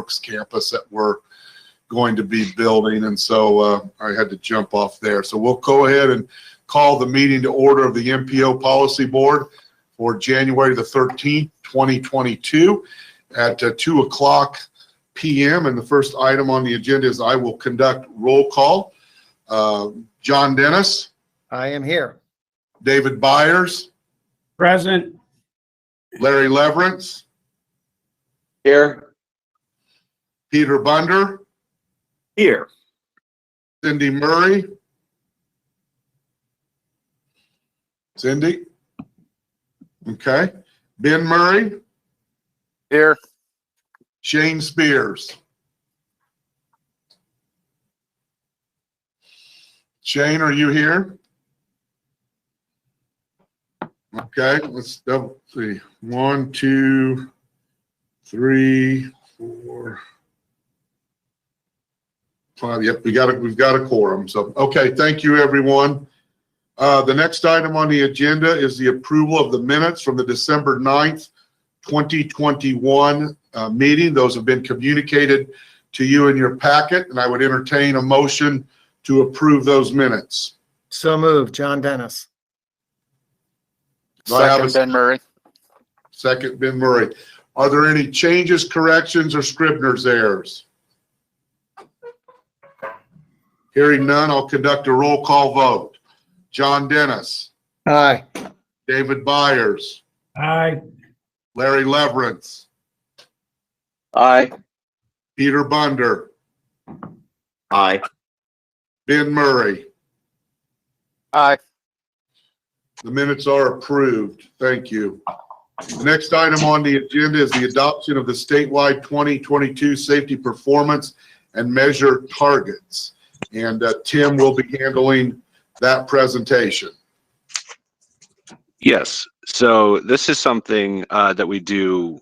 Works campus that we're going to be building. And so I had to jump off there. So we'll go ahead and call the meeting to order of the MPO Policy Board for January the 13th, 2022 at 2:00 p.m. And the first item on the agenda is I will conduct roll call. John Dennis. I am here. David Byers. Present. Larry Leverance. Here. Peter Bunder. Here. Cindy Murray. Cindy. Okay. Ben Murray. Here. Shane Spears. Shane, are you here? Okay, let's double see. 1, 2, 3, 4, 5. Yep, we've got a quorum. So, okay, thank you, everyone. The next item on the agenda is the approval of the minutes from the December 9th, 2021 meeting. Those have been communicated to you in your packet, and I would entertain a motion to approve those minutes. So moved, John Dennis. Second, Ben Murray. Second, Ben Murray. Are there any changes, corrections, or Scribner's errors? Hearing none, I'll conduct a roll call vote. John Dennis. Aye. David Byers. Aye. Larry Leverance. Aye. Peter Bunder. Aye. Ben Murray. Aye. The minutes are approved. Thank you. The next item on the agenda is the adoption of the statewide 2022 safety performance and measure targets. And Tim will be handling that presentation. Yes. So this is something that we do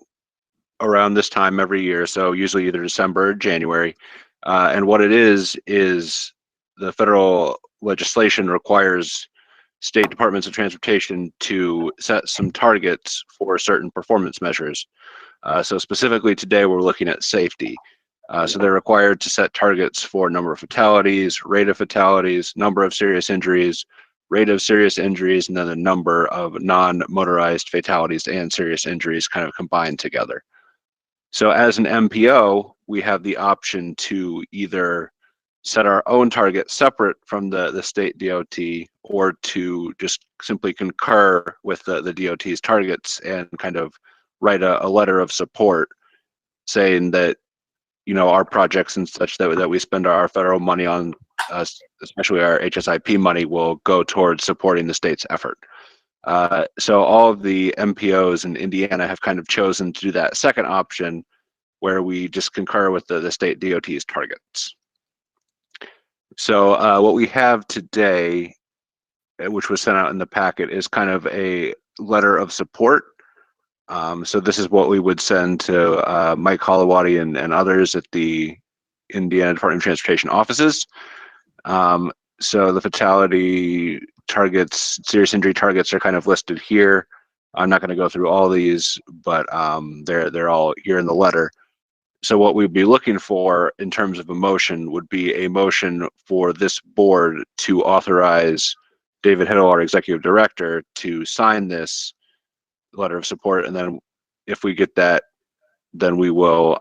around this time every year. So usually either December or January. And what it is the federal legislation requires state departments of transportation to set some targets for certain performance measures. So specifically today, we're looking at safety. So they're required to set targets for number of fatalities, rate of fatalities, number of serious injuries, rate of serious injuries, and then the number of non-motorized fatalities and serious injuries kind of combined together. So as an MPO, we have the option to either set our own target separate from the state DOT, or to just simply concur with the DOT's targets and kind of write a letter of support saying that, you know, our projects and such that we spend our federal money on, especially our HSIP money, will go towards supporting the state's effort. So all of the MPOs in Indiana have kind of chosen to do that second option, where we just concur with the state DOT's targets. So what we have today, which was sent out in the packet, is kind of a letter of support. So this is what we would send to Mike Holowati and others at the Indiana Department of Transportation offices. So the fatality targets, serious injury targets are kind of listed here. I'm not going to go through all these, but they're all here in the letter. So what we'd be looking for in terms of a motion would be a motion for this board to authorize David Hiddle, our executive director, to sign this letter of support. And then if we get that, then we will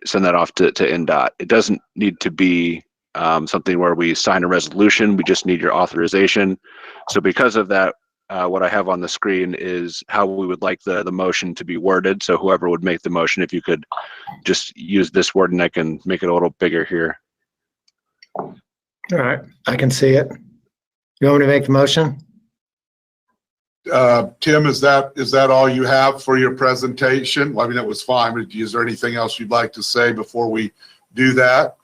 send that off to NDOT. It doesn't need to be something where we sign a resolution. We just need your authorization. So because of that, what I have on the screen is how we would like the motion to be worded. So whoever would make the motion, if you could just use this word, and I can make it a little bigger here. All right, I can see it. You want me to make the motion? Tim, is that all you have for your presentation? Well, I mean, that was fine, but is there anything else you'd like to say before we do that?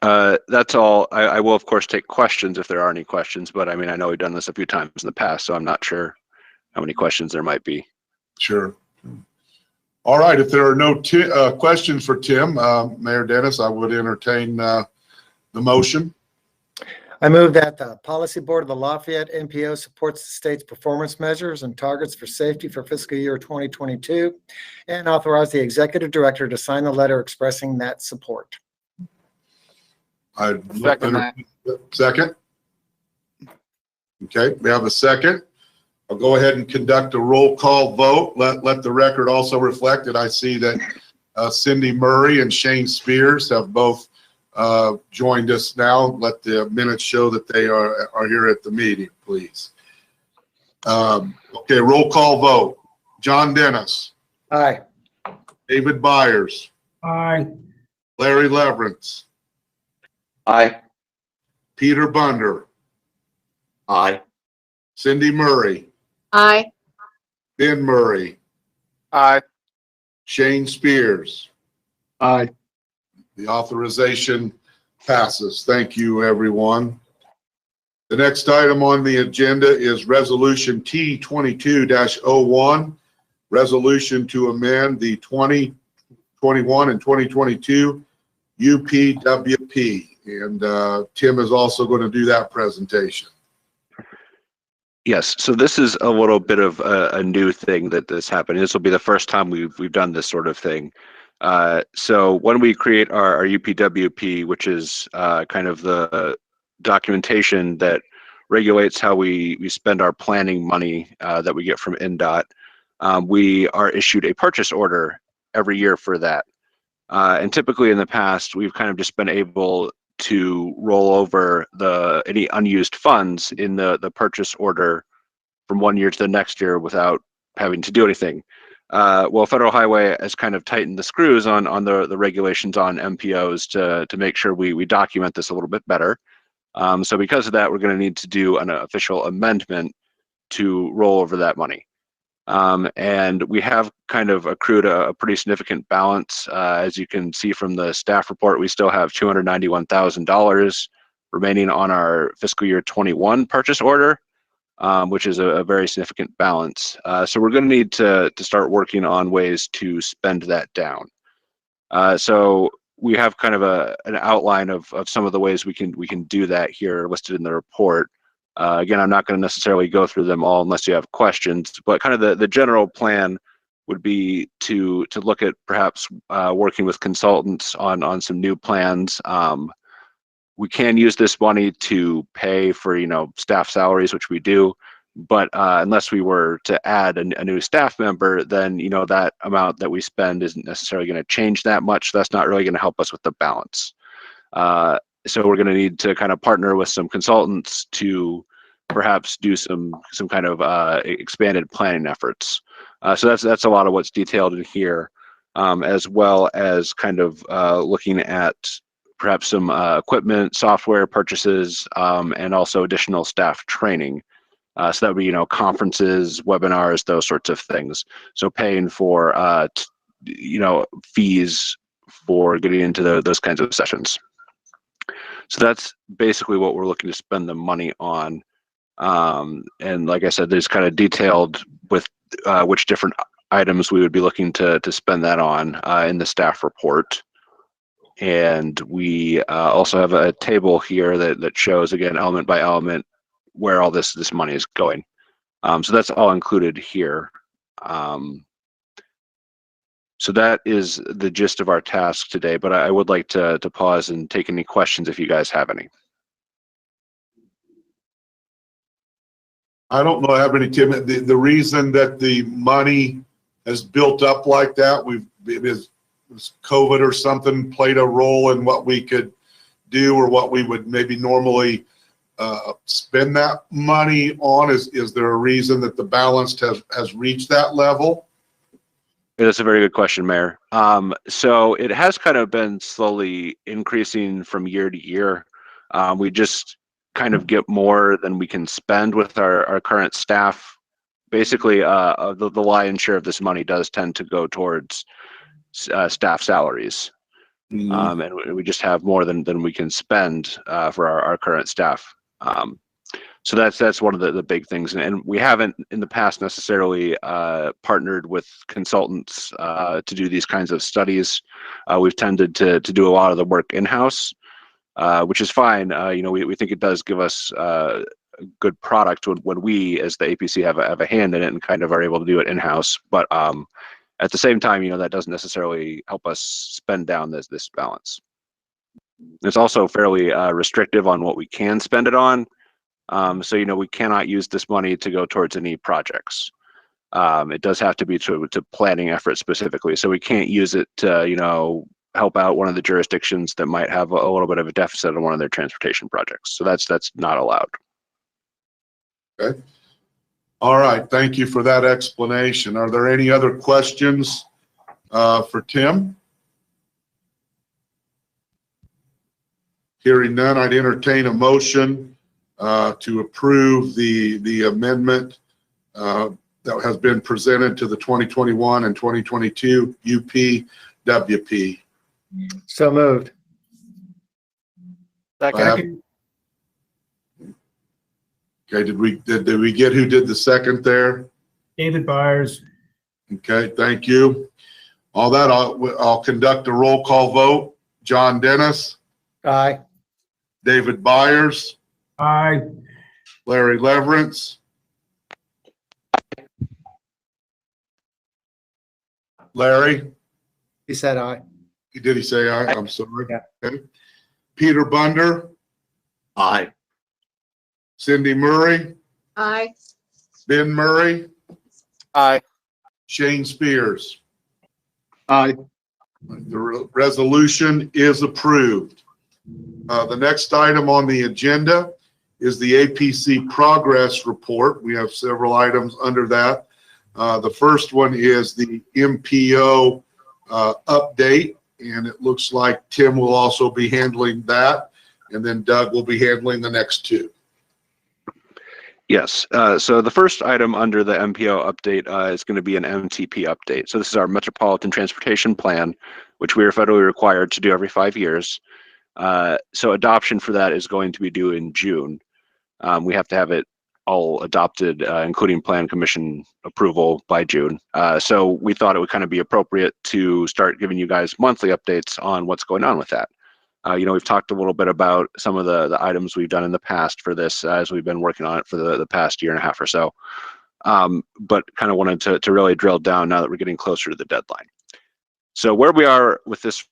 That's all. I will, of course, take questions if there are any questions, but I mean, I know we've done this a few times in the past, so I'm not sure how many questions there might be. Sure. All right. If there are no questions for Tim, Mayor Dennis, I would entertain the motion. I move that the Policy Board of the Lafayette MPO supports the state's performance measures and targets for safety for fiscal year 2022 and authorize the executive director to sign the letter expressing that support. Second that. Second? Okay, we have a second. I'll go ahead and conduct a roll call vote. Let the record also reflect that I see that Cindy Murray and Shane Spears have both joined us now. Let the minutes show that they are here at the meeting, please. Okay, roll call vote. John Dennis. Aye. David Byers. Aye. Larry Leverance. Aye. Peter Bunder. Aye. Cindy Murray. Aye. Ben Murray. Aye. Shane Spears. Aye. The authorization passes. Thank you, everyone. The next item on the agenda is Resolution T22-01, resolution to amend the 2021 and 2022 UPWP. And Tim is also going to do that presentation. Yes, so this is a little bit of a new thing that this happened. This will be the first time we've done this sort of thing. So when we create our UPWP, which is kind of the documentation that regulates how we spend our planning money that we get from NDOT, we are issued a purchase order every year for that. And typically in the past, we've kind of just been able to roll over any unused funds in the purchase order from one year to the next year without having to do anything. Well, Federal Highway has kind of tightened the screws on the regulations on MPOs to make sure we document this a little bit better. So because of that, we're going to need to do an official amendment to roll over that money. And we have kind of accrued a pretty significant balance. As you can see from the staff report, we still have $291,000 remaining on our fiscal year 21 purchase order, which is a very significant balance. So we're going to need to start working on ways to spend that down. So we have kind of an outline of some of the ways we can do that here listed in the report. Again, I'm not going to necessarily go through them all unless you have questions, but kind of the general plan would be to look at perhaps working with consultants on some new plans. We can use this money to pay for, staff salaries, which we do, but unless we were to add a new staff member, then, that amount that we spend isn't necessarily going to change that much. That's not really going to help us with the balance. So we're going to need to kind of partner with some consultants to perhaps do some kind of expanded planning efforts. So that's a lot of what's detailed in here, as well as kind of looking at perhaps some equipment, software purchases, and also additional staff training. So that would be, conferences, webinars, those sorts of things. So paying for, fees for getting into those kinds of sessions. So that's basically what we're looking to spend the money on. And like I said, there's kind of detailed with which different items we would be looking to spend that on in the staff report. And we also have a table here that shows, again, element by element, where all this money is going. So that's all included here. So that is the gist of our task today, but I would like to pause and take any questions if you guys have any. I don't know, have any, Tim. The reason that the money has built up like that, was COVID or something played a role in what we could do or what we would maybe normally spend that money on? Is there a reason that the balance has reached that level? That's a very good question, Mayor. So it has kind of been slowly increasing from year to year. We just kind of get more than we can spend with our current staff. Basically, the lion's share of this money does tend to go towards staff salaries. Mm-hmm. And we just have more than we can spend for our current staff. So that's one of the big things, and we haven't in the past necessarily partnered with consultants to do these kinds of studies. We've tended to do a lot of the work in-house. which is fine. We think it does give us a good product when we, as the APC, have a hand in it and kind of are able to do it in-house. But at the same time, that doesn't necessarily help us spend down this balance. It's also fairly restrictive on what we can spend it on. So we cannot use this money to go towards any projects. It does have to be to planning efforts specifically. So we can't use it to help out one of the jurisdictions that might have a little bit of a deficit on one of their transportation projects. So that's not allowed. Okay. All right. Thank you for that explanation. Are there any other questions for Tim? Hearing none, I'd entertain a motion to approve the amendment that has been presented to the 2021 and 2022 UPWP. So moved. Okay, did we get who did the second there? David Byers. Okay, thank you. All that, I'll conduct a roll call vote. John Dennis, Aye. David Byers, Aye. Larry Leverance, Larry, He said aye. did he say aye? I'm sorry. Yeah. Okay. Peter Bunder, Aye. Cindy Murray, Aye. Ben Murray, Aye. Shane Spears. Aye. The resolution is approved. The next item on the agenda is the APC progress report. We have several items under that. The first one is the MPO update, and it looks like Tim will also be handling that, and then Doug will be handling the next two. Yes. So the first item under the MPO update is going to be an MTP update. So this is our Metropolitan Transportation Plan, which we are federally required to do every 5 years. So adoption for that is going to be due in June. We have to have it all adopted, including Plan Commission approval by June. So we thought it would kind of be appropriate to start giving you guys monthly updates on what's going on with that. We've talked a little bit about some of the items we've done in the past for this as we've been working on it for the past year and a half or so. But kind of wanted to really drill down now that we're getting closer to the deadline. So where we are with this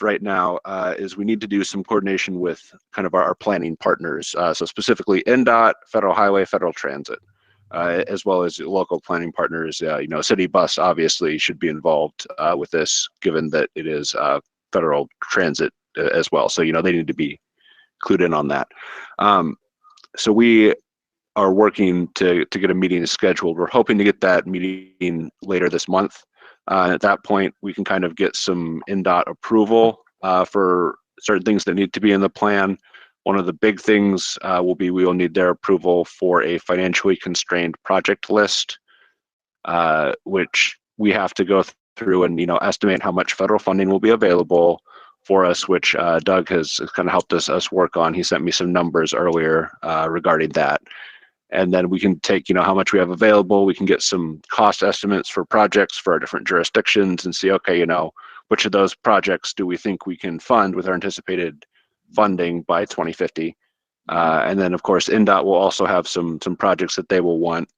right now is we need to do some coordination with kind of our planning partners. So specifically NDOT, Federal Highway, Federal Transit, as well as local planning partners. City Bus obviously should be involved with this, given that it is federal transit as well. So, they need to be clued in on that. So we are working to get a meeting scheduled. We're hoping to get that meeting later this month. At that point, we can kind of get some NDOT approval for certain things that need to be in the plan. One of the big things we will need their approval for a financially constrained project list, which we have to go through and estimate how much federal funding will be available for us, which Doug has kind of helped us work on. He sent me some numbers earlier regarding that. And then we can take, how much we have available. We can get some cost estimates for projects for our different jurisdictions and see, okay, which of those projects do we think we can fund with our anticipated funding by 2050. And then, of course, NDOT will also have some projects that they will want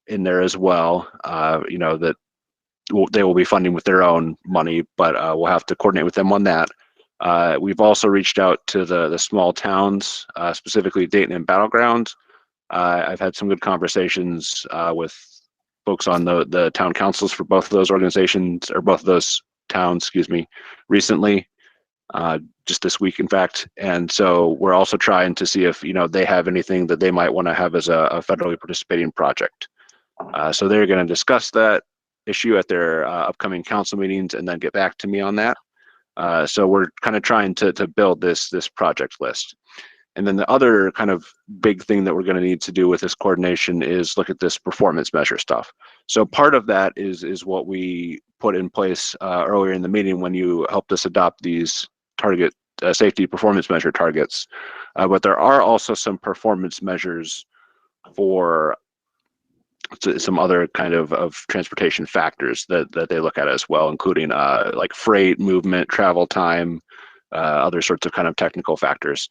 in there as well, that they will be funding with their own money, but we'll have to coordinate with them on that. We've also reached out to the small towns, specifically Dayton and Battleground. I've had some good conversations with folks on the town councils for both of those organizations, or both of those towns, recently, just this week, in fact. And so we're also trying to see if, they have anything that they might want to have as a federally participating project. So they're going to discuss that issue at their upcoming council meetings and then get back to me on that. So we're kind of trying to build this project list. And then the other kind of big thing that we're going to need to do with this coordination is look at this performance measure stuff. So part of that is what we put in place earlier in the meeting when you helped us adopt these target safety performance measure targets. But there are also some performance measures for some other kind of transportation factors that they look at as well, including like freight movement, travel time, other sorts of kind of technical factors.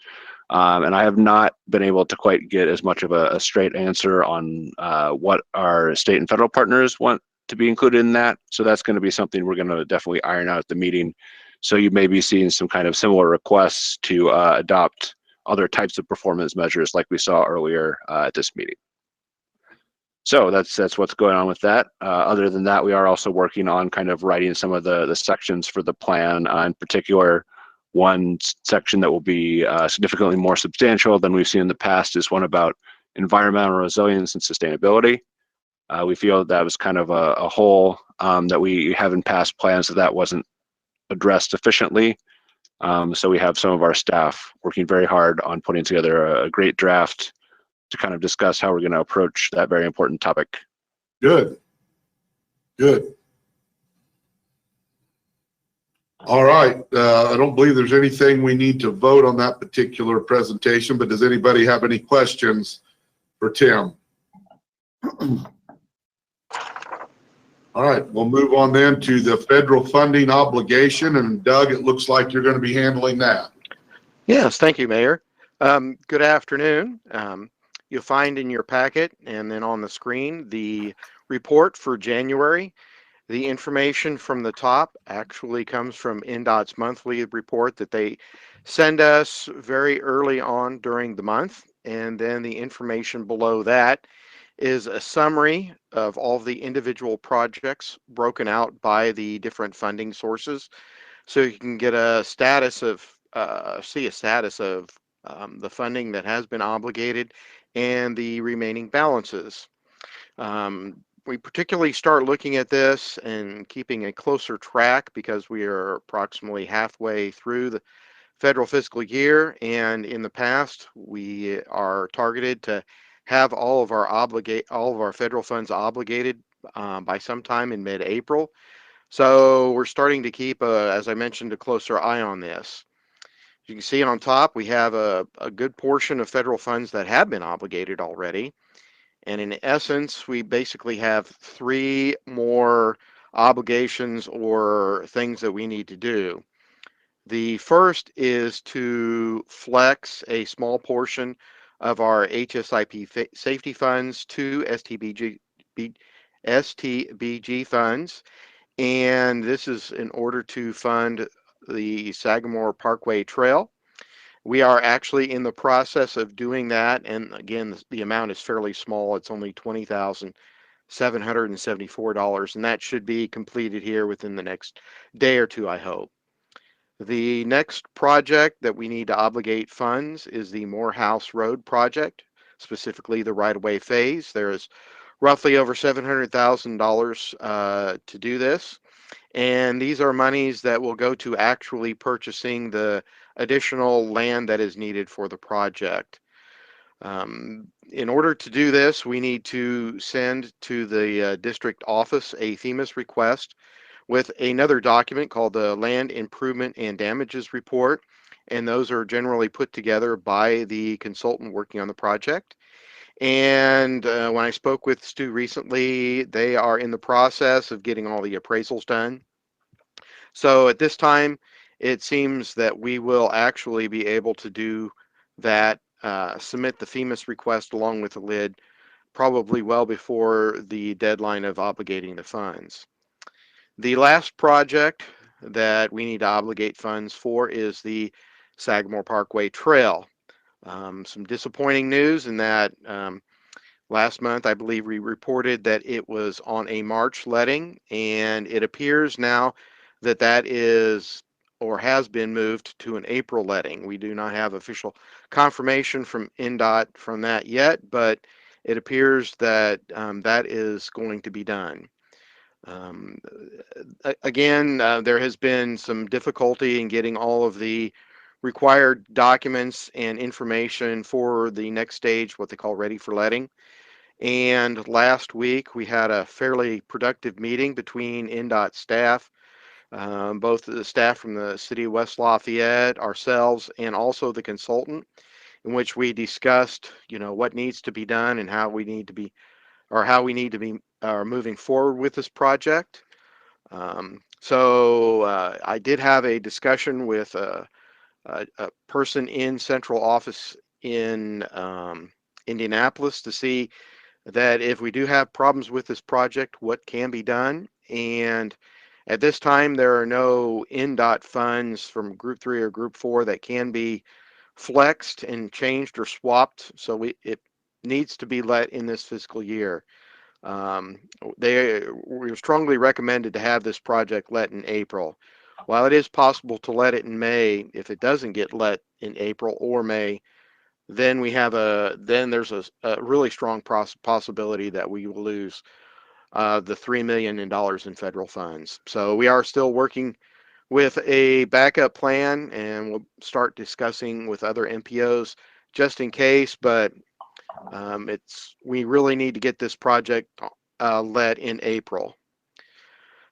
And I have not been able to quite get as much of a straight answer on what our state and federal partners want to be included in that. So that's going to be something we're going to definitely iron out at the meeting. So you may be seeing some kind of similar requests to adopt other types of performance measures like we saw earlier at this meeting. So that's what's going on with that. Other than that, we are also working on kind of writing some of the sections for the plan. In particular, one section that will be significantly more substantial than we've seen in the past is one about environmental resilience and sustainability. We feel that was kind of a hole that we have in past plans that wasn't addressed efficiently. So we have some of our staff working very hard on putting together a great draft to kind of discuss how we're going to approach that very important topic. Good. Good. All right. I don't believe there's anything we need to vote on that particular presentation, but does anybody have any questions for Tim? All right, we'll move on then to the federal funding obligation. And Doug, it looks like you're going to be handling that. Yes, thank you, Mayor. Good afternoon. You'll find in your packet and then on the screen the report for January. The information from the top actually comes from NDOT's monthly report that they send us very early on during the month. And then the information below that is a summary of all of the individual projects broken out by the different funding sources. So you can get a status of, see a status of the funding that has been obligated and the remaining balances. We particularly start looking at this and keeping a closer track because we are approximately halfway through the federal fiscal year, and in the past we are targeted to have all of our federal funds obligated by sometime in mid-April. So we're starting to keep, as I mentioned, a closer eye on this. You can see on top we have a good portion of federal funds that have been obligated already. And in essence, we basically have 3 more obligations or things that we need to do. The first is to flex a small portion of our HSIP safety funds to STBG funds. And this is in order to fund the Sagamore Parkway Trail. We are actually in the process of doing that, and again, the amount is fairly small. It's only $20,774, and that should be completed here within the next day or two, I hope. The next project that we need to obligate funds is the Morehouse Road project, specifically the right-of-way phase. There is roughly over $700,000 to do this. And these are monies that will go to actually purchasing the additional land that is needed for the project. In order to do this, we need to send to the district office a FEMAS request with another document called the Land Improvement and Damages Report. And those are generally put together by the consultant working on the project. And when I spoke with Stu recently, they are in the process of getting all the appraisals done. So at this time, it seems that we will actually be able to do that, submit the FEMAS request along with the lid, probably well before the deadline of obligating the funds. The last project that we need to obligate funds for is the Sagamore Parkway Trail. Some disappointing news in that last month, I believe we reported that it was on a March letting, and it appears now that that is or has been moved to an April letting. We do not have official confirmation from NDOT from that yet, but it appears that that is going to be done. Again, there has been some difficulty in getting all of the required documents and information for the next stage, what they call ready for letting. And last week we had a fairly productive meeting between NDOT staff, both the staff from the city of West Lafayette, ourselves, and also the consultant, in which we discussed, what needs to be done and how we need to be moving forward with this project. So I did have a discussion with a person in central office in Indianapolis to see that if we do have problems with this project, what can be done. And at this time, there are no NDOT funds from Group 3 or Group 4 that can be flexed and changed or swapped. So it needs to be let in this fiscal year. We were strongly recommended to have this project let in April. While it is possible to let it in May, if it doesn't get let in April or May, then there's a really strong possibility that we will lose the $3 million in federal funds. So we are still working with a backup plan, and we'll start discussing with other MPOs just in case, but we really need to get this project let in April.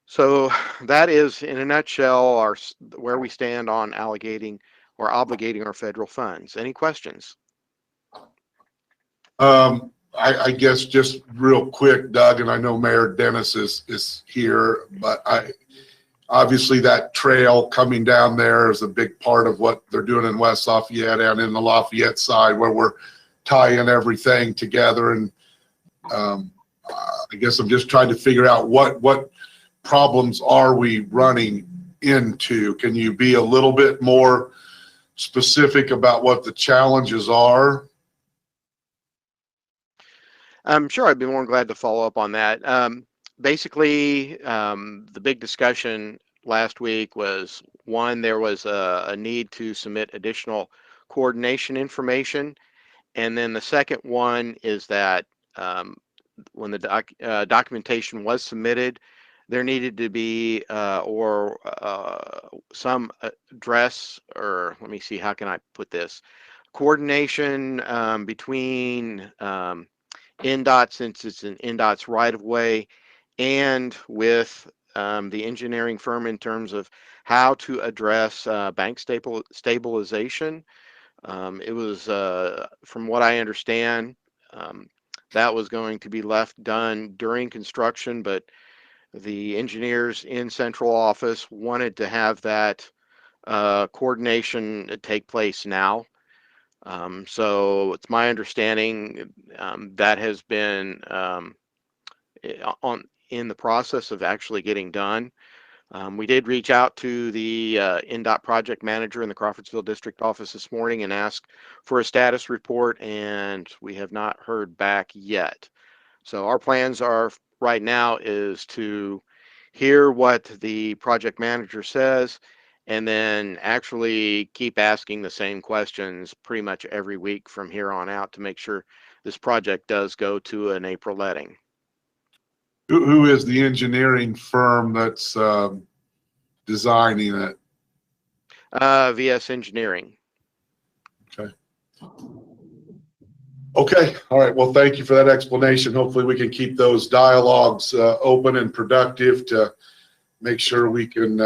So that is, in a nutshell, where we stand on allocating or obligating our federal funds. Any questions? I guess just real quick, Doug, and I know Mayor Dennis is here, but obviously that trail coming down there is a big part of what they're doing in West Lafayette and in the Lafayette side, where we're tying everything together. And I guess I'm just trying to figure out what problems are we running into. Can you be a little bit more specific about what the challenges are? I'm sure I'd be more than glad to follow up on that. Basically, the big discussion last week was, one, there was a need to submit additional coordination information. And then the second one is that when the documentation was submitted, there needed to be some address, or let me see, how can I put this? Coordination between NDOT, since it's an NDOT's right of way, and with the engineering firm in terms of how to address bank stabilization. It was, from what I understand, that was going to be left done during construction, but the engineers in central office wanted to have that coordination take place now. So it's my understanding that has been in the process of actually getting done. We did reach out to the NDOT project manager in the Crawfordsville district office this morning and ask for a status report, and we have not heard back yet. So our plans are right now is to hear what the project manager says, and then actually keep asking the same questions pretty much every week from here on out to make sure this project does go to an April letting. Who is the engineering firm that's designing it? VS Engineering. Okay. All right. Well, thank you for that explanation. Hopefully we can keep those dialogues open and productive to make sure we can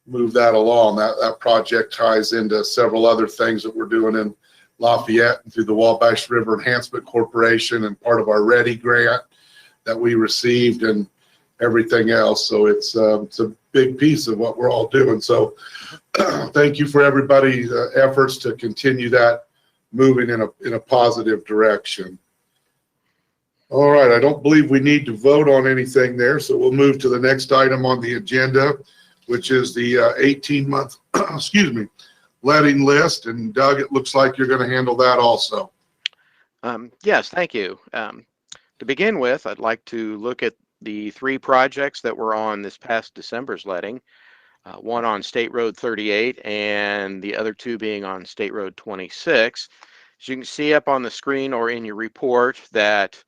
move that along. That project ties into several other things that we're doing in Lafayette and through the Wabash River Enhancement Corporation and part of our READY grant that we received and everything else. So it's a big piece of what we're all doing. So thank you for everybody's efforts to continue that moving in a positive direction. All right, I don't believe we need to vote on anything there, so we'll move to the next item on the agenda, which is the 18-month, excuse me, letting list. And Doug, it looks like you're going to handle that also. Yes, thank you. To begin with, I'd like to look at the 3 projects that were on this past December's letting, one on State Road 38 and the other 2 being on State Road 26. As you can see up on the screen or in your report, that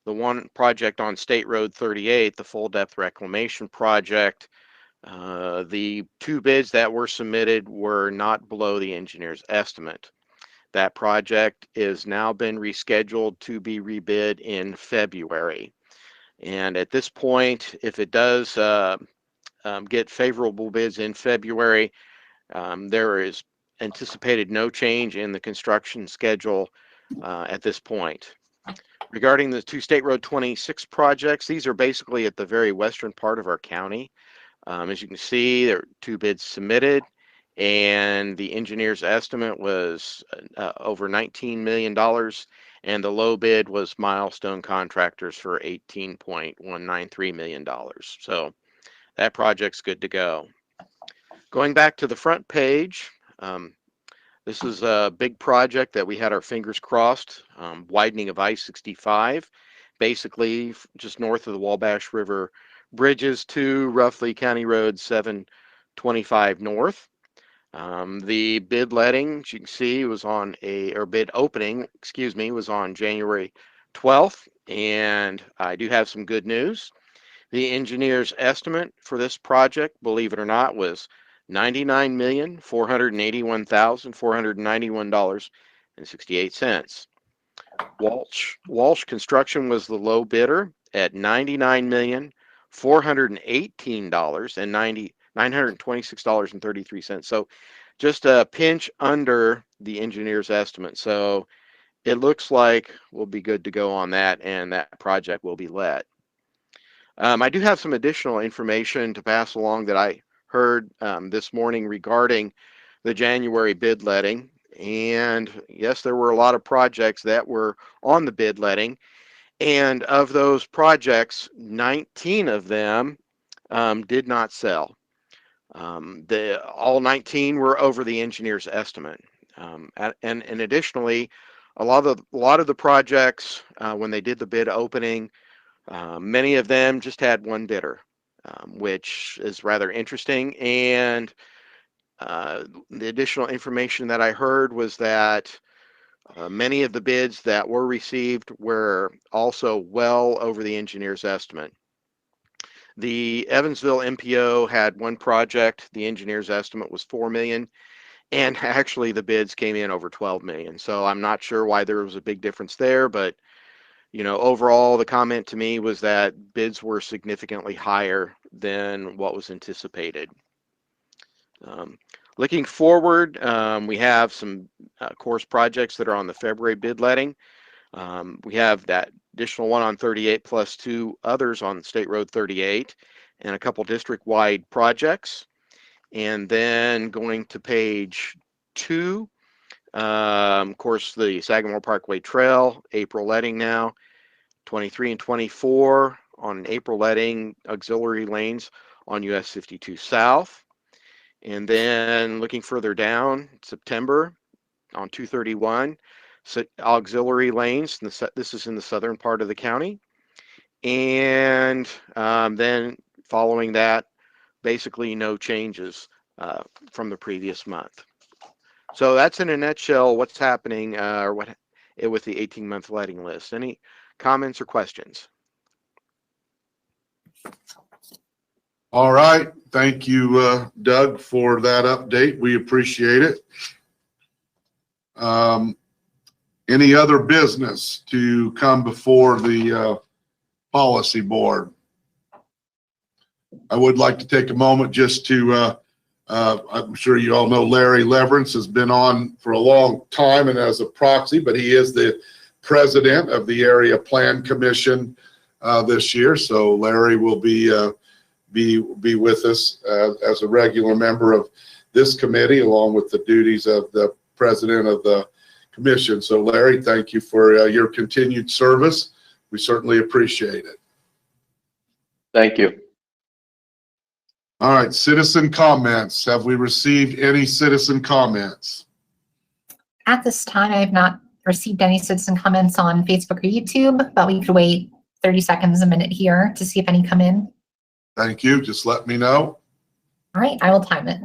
the one project on State Road 38, the full depth reclamation project, the 2 bids that were submitted were not below the engineer's estimate. That project is now been rescheduled to be rebid in February. And at this point, if it does get favorable bids in February, there is anticipated no change in the construction schedule at this point. Regarding the 2 State Road 26 projects, these are basically at the very western part of our county. As you can see, there are 2 bids submitted, and the engineer's estimate was over $19 million, and the low bid was Milestone Contractors for $18.193 million. So that project's good to go. Going back to the front page, this is a big project that we had our fingers crossed, widening of I-65, basically just north of the Wabash River bridges to roughly County Road 725 North. The bid letting, as you can see, was on bid opening, excuse me, was on January 12th, and I do have some good news. The engineer's estimate for this project, believe it or not, was $99,481,491.68. Walsh Construction was the low bidder at $99,418,926.33. So just a pinch under the engineer's estimate. So it looks like we'll be good to go on that, and that project will be let. I do have some additional information to pass along that I heard this morning regarding the January bid letting. And yes, there were a lot of projects that were on the bid letting. And of those projects, 19 of them did not sell. All 19 were over the engineer's estimate. And additionally, a lot of the projects, when they did the bid opening, many of them just had one bidder, which is rather interesting. And the additional information that I heard was that many of the bids that were received were also well over the engineer's estimate. The Evansville MPO had one project. The engineer's estimate was $4 million, and actually the bids came in over $12 million. So I'm not sure why there was a big difference there, but overall, the comment to me was that bids were significantly higher than what was anticipated. Looking forward, we have some course projects that are on the February bid letting. We have that additional one on 38 plus 2 others on State Road 38 and a couple district-wide projects. And then going to page 2, of course, the Sagamore Parkway Trail, April letting now. 23 and 24 on April letting, auxiliary lanes on US 52 South. And then looking further down, September on 231, auxiliary lanes. This is in the southern part of the county. And then following that, basically no changes from the previous month. So that's in a nutshell what's happening with the 18-month letting list. Any comments or questions? All right. Thank you, Doug, for that update. We appreciate it. Any other business to come before the policy board? I would like to take a moment just to, I'm sure you all know Larry Leverance has been on for a long time and as a proxy, but he is the president of the Area Plan Commission this year. So Larry will be with us as a regular member of this committee, along with the duties of the president of the commission. So Larry, thank you for your continued service. We certainly appreciate it. Thank you. All right, citizen comments. Have we received any citizen comments? At this time, I have not received any citizen comments on Facebook or YouTube, but we could wait 30 seconds, a minute here to see if any come in. Thank you. Just let me know. All right, I will time it.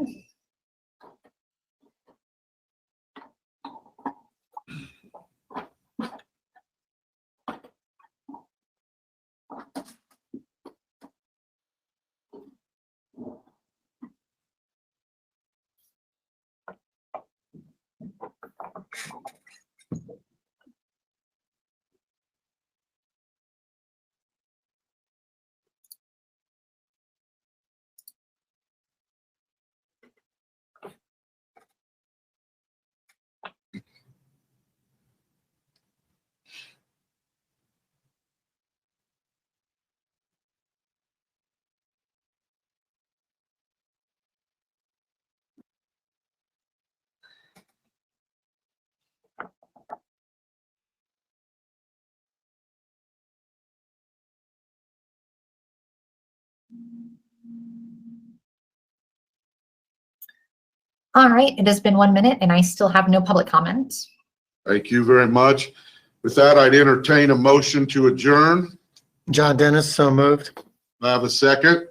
All right, it has been 1 minute and I still have no public comments. Thank you very much. With that, I'd entertain a motion to adjourn. John Dennis, so moved. I have a second.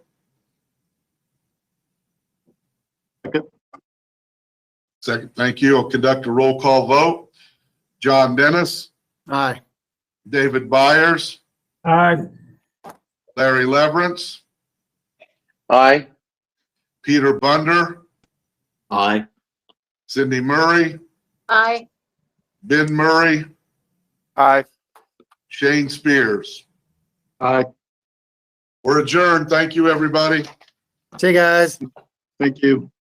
Second, thank you. I'll conduct a roll call vote. John Dennis, Aye. David Byers, Aye. Larry Leverance, Aye. Peter Bunder, Aye. Cindy Murray, Aye. Ben Murray, Aye. Shane Spears. Aye. We're adjourned. Thank you, everybody. See you guys. Thank you.